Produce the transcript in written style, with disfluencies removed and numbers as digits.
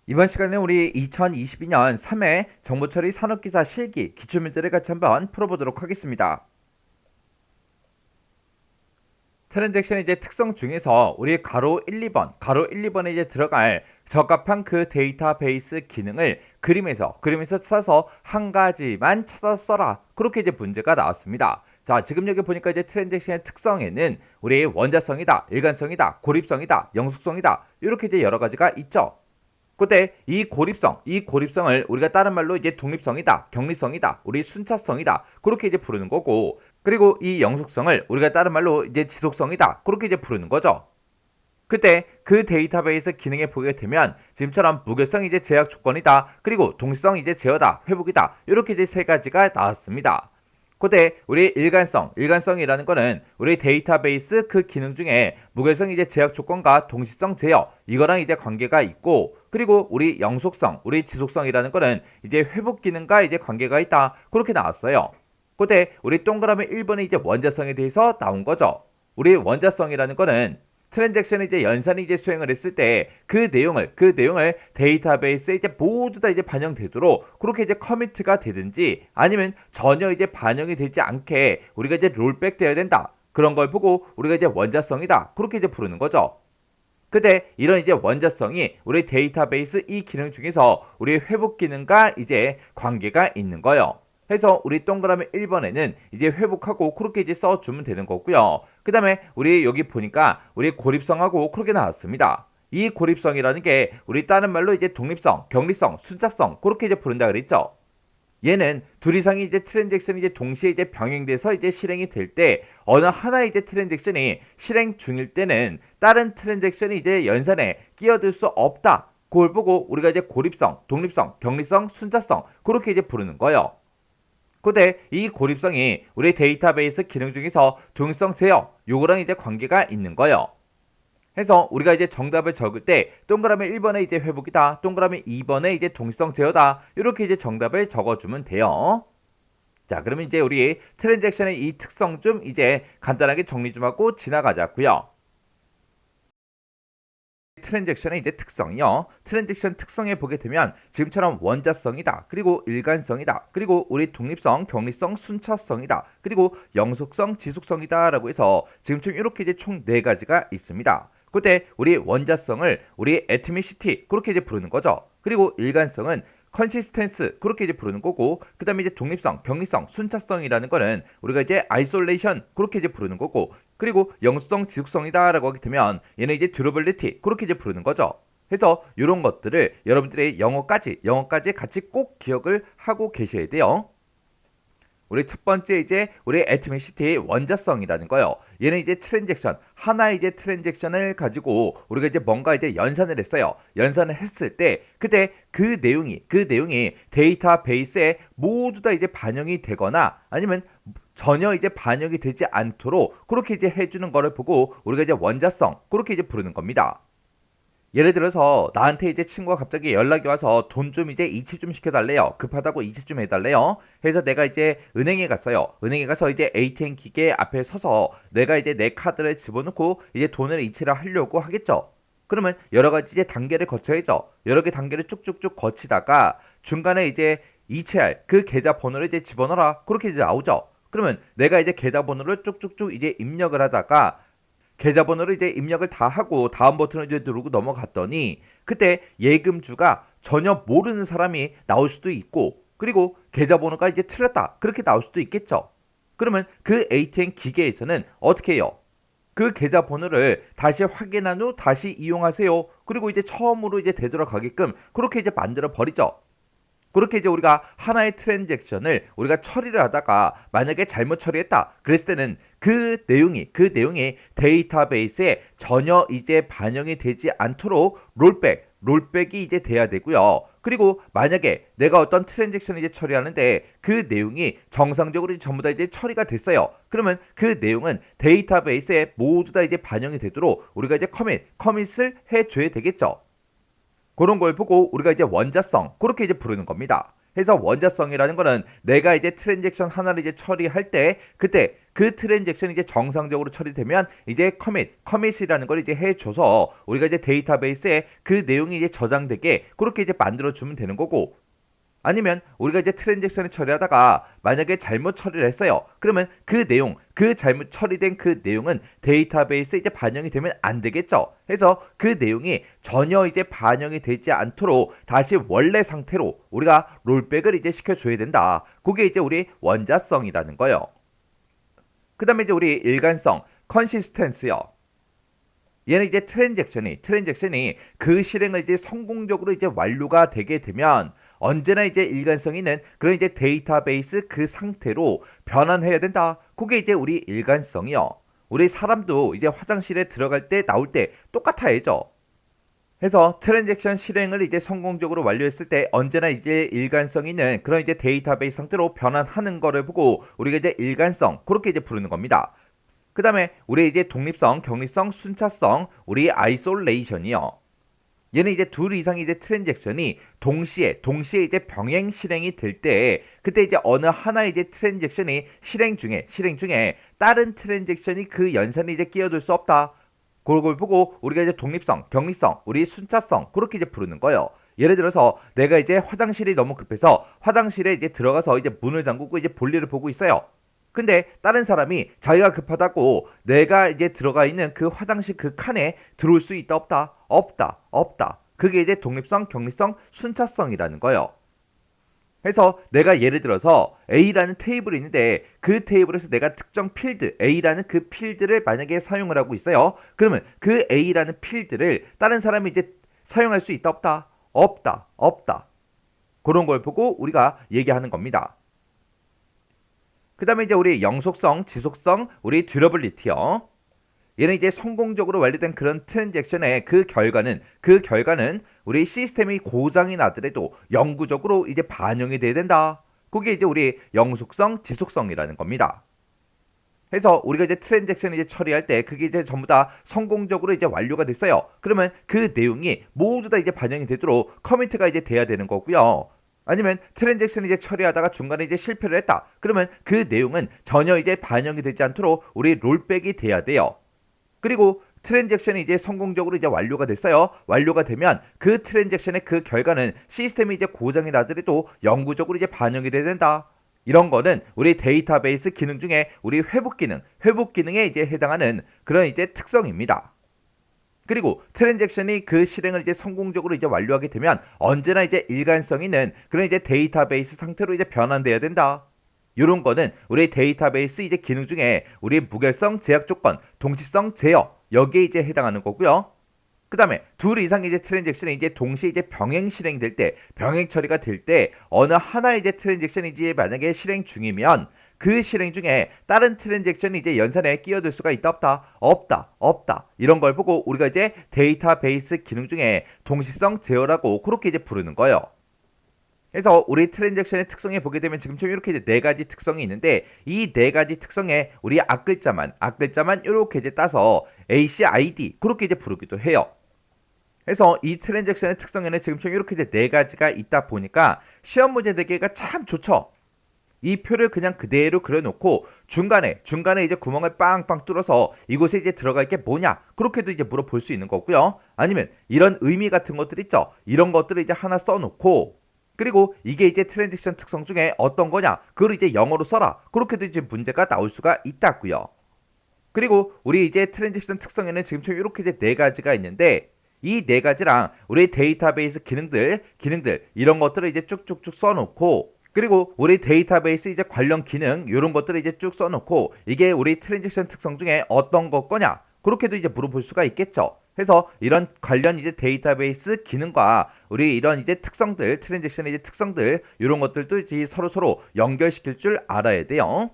이번 시간에 우리 2022년 3회 정보처리 산업기사 실기 기출문제를 같이 한번 풀어보도록 하겠습니다. 트랜잭션의 이제 특성 중에서 우리 가로 1, 2번, 가로 1, 2번에 이제 들어갈 적합한 그 데이터베이스 기능을 그림에서 찾아서 한 가지만 찾아 써라. 그렇게 이제 문제가 나왔습니다. 자, 지금 여기 보니까 이제 트랜잭션의 특성에는 우리 원자성이다, 일관성이다, 고립성이다, 영속성이다. 이렇게 이제 여러 가지가 있죠. 그때 이 고립성을 우리가 다른 말로 이제 독립성이다, 격리성이다, 우리 순차성이다 그렇게 이제 부르는 거고, 그리고 이 영속성을 우리가 다른 말로 이제 지속성이다 그렇게 이제 부르는 거죠. 그때 그 데이터베이스 기능에 보게 되면 지금처럼 무결성 이제 제약 조건이다, 그리고 동시성 이제 제어다, 회복이다 이렇게 이제 세 가지가 나왔습니다. 그때 우리 일관성이라는 거는 우리 데이터베이스 그 기능 중에 무결성 이제 제약 조건과 동시성 제어 이거랑 이제 관계가 있고, 그리고 우리 영속성, 우리 지속성이라는 거는 이제 회복 기능과 이제 관계가 있다 그렇게 나왔어요. 그때 우리 동그라미 1번에 이제 원자성에 대해서 나온 거죠. 우리 원자성이라는 거는 트랜잭션이 이제 연산이 이제 수행을 했을 때 그 내용을 데이터베이스에 이제 모두 다 이제 반영되도록 그렇게 이제 커미트가 되든지 아니면 전혀 이제 반영이 되지 않게 우리가 이제 롤백 되어야 된다. 그런 걸 보고 우리가 이제 원자성이다. 그렇게 이제 부르는 거죠. 근데 이런 이제 원자성이 우리 데이터베이스 이 기능 중에서 우리 회복 기능과 이제 관계가 있는 거예요. 해서 우리 동그라미 1번에는 이제 회복하고 그렇게 이제 써주면 되는 거고요. 그 다음에 우리 여기 보니까 우리 고립성하고 그렇게 나왔습니다. 이 고립성이라는 게 우리 다른 말로 이제 독립성, 격리성, 순착성 그렇게 이제 부른다 그랬죠. 얘는 둘 이상이 이제 트랜잭션이 이제 동시에 이제 병행돼서 이제 실행이 될 때 어느 하나의 이제 트랜잭션이 실행 중일 때는 다른 트랜잭션이 이제 연산에 끼어들 수 없다. 그걸 보고 우리가 이제 고립성, 독립성, 격리성, 순차성 그렇게 이제 부르는 거예요. 근데 이 고립성이 우리 데이터베이스 기능 중에서 동일성 제어 요거랑 이제 관계가 있는 거예요. 해서 우리가 이제 정답을 적을 때 동그라미 1번에 이제 회복이다, 동그라미 2번에 이제 동시성 제어다 이렇게 이제 정답을 적어주면 돼요. 자, 그러면 이제 우리 트랜잭션의 이 특성 좀 이제 간단하게 정리 좀 하고 지나가자고요. 트랜잭션의 이제 특성이요. 트랜잭션 특성에 보게 되면 지금처럼 원자성이다, 그리고 일관성이다, 그리고 우리 독립성, 격리성, 순차성이다, 그리고 영속성, 지속성이다라고 해서 지금처럼 이렇게 이제 총 네 가지가 있습니다. 그때 우리 원자성을 우리 에트미시티 그렇게 이제 부르는 거죠. 그리고 일관성은 컨시스텐스 그렇게 이제 부르는 거고, 그 다음에 이제 독립성, 격리성, 순차성이라는 거는 우리가 이제 아이솔레이션 그렇게 이제 부르는 거고, 그리고 영수성, 지속성이다라고 하게 되면 얘는 이제 듀러블리티 그렇게 이제 부르는 거죠. 해서 이런 것들을 여러분들의 영어까지 같이 꼭 기억을 하고 계셔야 돼요. 우리 첫 번째 이제 우리 애트미시티의 원자성이라는 거요. 얘는 이제 트랜잭션 하나의 이제 트랜잭션을 가지고 우리가 이제 뭔가 이제 연산을 했어요. 연산을 했을 때 그때 그 내용이 데이터베이스에 모두 다 이제 반영이 되거나 아니면 전혀 이제 반영이 되지 않도록 그렇게 이제 해주는 거를 보고 우리가 이제 원자성 그렇게 이제 부르는 겁니다. 예를 들어서 나한테 이제 친구가 갑자기 연락이 와서 돈 좀 이제 이체 좀 시켜달래요. 급하다고 이체 좀 해달래요. 해서 내가 이제 은행에 갔어요. 은행에 가서 이제 ATM 기계 앞에 서서 내가 이제 내 카드를 집어넣고 이제 돈을 이체를 하려고 하겠죠. 그러면 여러 가지 이제 단계를 거쳐야죠. 여러 개 단계를 쭉쭉쭉 거치다가 중간에 이제 이체할 그 계좌 번호를 이제 집어넣어라. 그렇게 이제 나오죠. 그러면 내가 이제 계좌 번호를 쭉쭉쭉 이제 입력을 하다가 계좌번호를 이제 입력을 다 하고 다음 버튼을 이제 누르고 넘어갔더니 그때 예금주가 전혀 모르는 사람이 나올 수도 있고, 그리고 계좌번호가 이제 틀렸다 그렇게 나올 수도 있겠죠. 그러면 그 ATM 기계에서는 어떻게 해요? 그 계좌번호를 다시 확인한 후 다시 이용하세요. 그리고 이제 처음으로 이제 되돌아가게끔 그렇게 이제 만들어 버리죠. 그렇게 이제 우리가 하나의 트랜잭션을 우리가 처리를 하다가 만약에 잘못 처리했다 그랬을 때는 그 내용이 데이터베이스에 전혀 이제 반영이 되지 않도록 롤백이 이제 돼야 되고요. 그리고 만약에 내가 어떤 트랜잭션을 이제 처리하는데 그 내용이 정상적으로 전부 다 이제 처리가 됐어요. 그러면 그 내용은 데이터베이스에 모두 다 이제 반영이 되도록 우리가 이제 커밋을 해줘야 되겠죠. 그런 걸 보고 우리가 이제 원자성 그렇게 이제 부르는 겁니다. 해서 원자성이라는 거는 내가 이제 트랜잭션 하나를 이제 처리할 때 그때 그 트랜잭션이 이제 정상적으로 처리되면 이제 커밋이라는 걸 이제 해줘서 우리가 이제 데이터베이스에 그 내용이 이제 저장되게 그렇게 이제 만들어주면 되는 거고, 아니면 우리가 이제 트랜잭션을 처리하다가 만약에 잘못 처리를 했어요. 그러면 그 내용, 그 잘못 처리된 그 내용은 데이터베이스에 이제 반영이 되면 안 되겠죠. 해서 그 내용이 전혀 이제 반영이 되지 않도록 다시 원래 상태로 우리가 롤백을 이제 시켜줘야 된다. 그게 이제 우리 원자성이라는 거예요. 그 다음에 이제 우리 일관성, 컨시스텐스요. 얘는 이제 트랜잭션이 그 실행을 이제 성공적으로 이제 완료가 되게 되면 언제나 이제 일관성 있는 그런 이제 데이터베이스 그 상태로 변환해야 된다. 그게 이제 우리 일관성이요. 우리 사람도 이제 화장실에 들어갈 때 나올 때 똑같아야죠. 해서 트랜잭션 실행을 이제 성공적으로 완료했을 때 언제나 이제 일관성 있는 그런 이제 데이터베이스 상태로 변환하는 거를 보고 우리가 이제 일관성 그렇게 이제 부르는 겁니다. 그 다음에 우리 이제 독립성, 격리성, 순차성, 우리 아이솔레이션이요. 얘는 이제 둘 이상의 이제 트랜잭션이 동시에 이제 병행 실행이 될 때, 그때 이제 어느 하나의 이제 트랜잭션이 실행 중에 다른 트랜잭션이 그 연산에 이제 끼어들 수 없다. 그걸 보고 우리가 이제 독립성, 격리성, 우리 순차성 그렇게 이제 부르는 거예요. 예를 들어서 내가 이제 화장실이 너무 급해서 화장실에 이제 들어가서 이제 문을 잠그고 이제 볼일을 보고 있어요. 근데 다른 사람이 자기가 급하다고 내가 이제 들어가 있는 그 화장실 그 칸에 들어올 수 있다 없다. 그게 이제 독립성, 격리성, 순차성이라는 거예요. 그래서 내가 예를 들어서 A라는 테이블이 있는데 그 테이블에서 내가 특정 필드 A라는 그 필드를 만약에 사용을 하고 있어요. 그러면 그 A라는 필드를 다른 사람이 이제 사용할 수 있다 없다. 그런 걸 보고 우리가 얘기하는 겁니다. 그 다음에 이제 우리 영속성, 지속성, 우리 듀러블리티요. 얘는 이제 성공적으로 완료된 그런 트랜잭션의 그 결과는 우리 시스템이 고장이 나더라도 영구적으로 이제 반영이 돼야 된다. 그게 이제 우리 영속성, 지속성이라는 겁니다. 해서 우리가 이제 트랜잭션 이제 처리할 때 그게 이제 전부 다 성공적으로 이제 완료가 됐어요. 그러면 그 내용이 모두 다 이제 반영이 되도록 커미트가 이제 돼야 되는 거고요. 아니면 트랜잭션 이제 처리하다가 중간에 이제 실패를 했다. 그러면 그 내용은 전혀 이제 반영이 되지 않도록 우리 롤백이 돼야 돼요. 그리고 트랜잭션이 이제 성공적으로 이제 완료가 됐어요. 완료가 되면 그 트랜잭션의 그 결과는 시스템이 이제 고장이 나더라도 영구적으로 이제 반영이 돼야 된다. 이런 거는 우리 데이터베이스 기능 중에 우리 회복 기능에 이제 해당하는 그런 이제 특성입니다. 그리고 트랜잭션이 그 실행을 이제 성공적으로 이제 완료하게 되면 언제나 이제 일관성 있는 그런 이제 데이터베이스 상태로 이제 변환돼야 된다. 이런 거는 우리 데이터베이스 이제 기능 중에 우리 무결성, 제약 조건, 동시성, 제어 여기에 이제 해당하는 거고요. 그 다음에 둘 이상의 이제 트랜잭션이 이제 동시에 이제 병행 실행될 때, 병행 처리가 될 때 어느 하나의 이제 트랜잭션이 이제 만약에 실행 중이면 그 실행 중에 다른 트랜잭션이 이제 연산에 끼어들 수가 있다 없다. 이런 걸 보고 우리가 이제 데이터베이스 기능 중에 동시성 제어라고 그렇게 이제 부르는 거예요. 그래서 우리 트랜잭션의 특성에 보게 되면 지금처럼 이렇게 이제 네 가지 특성이 있는데 이 네 가지 특성에 우리 앞글자만 이렇게 이제 따서 ACID 그렇게 이제 부르기도 해요. 그래서 이 트랜잭션의 특성에는 지금처럼 이렇게 이제 네 가지가 있다 보니까 시험 문제 내기가 참 좋죠. 이 표를 그냥 그대로 그려놓고 중간에 이제 구멍을 빵빵 뚫어서 이곳에 이제 들어갈 게 뭐냐 그렇게도 이제 물어볼 수 있는 거고요. 아니면 이런 의미 같은 것들 있죠. 이런 것들을 이제 하나 써놓고 그리고 이게 이제 트랜잭션 특성 중에 어떤 거냐 그걸 이제 영어로 써라 그렇게도 이제 문제가 나올 수가 있다고요. 그리고 우리 이제 트랜잭션 특성에는 지금처럼 이렇게 이제 네 가지가 있는데 이 네 가지랑 우리 데이터베이스 기능들 이런 것들을 이제 쭉쭉쭉 써놓고 그리고 우리 데이터베이스 이제 관련 기능 이런 것들을 이제 쭉 써놓고 이게 우리 트랜잭션 특성 중에 어떤 것 거냐 그렇게도 이제 물어볼 수가 있겠죠. 해서 이런 관련 이제 데이터베이스 기능과 우리 이런 이제 특성들 트랜잭션의 이제 특성들 이런 것들도 이제 서로 연결시킬 줄 알아야 돼요.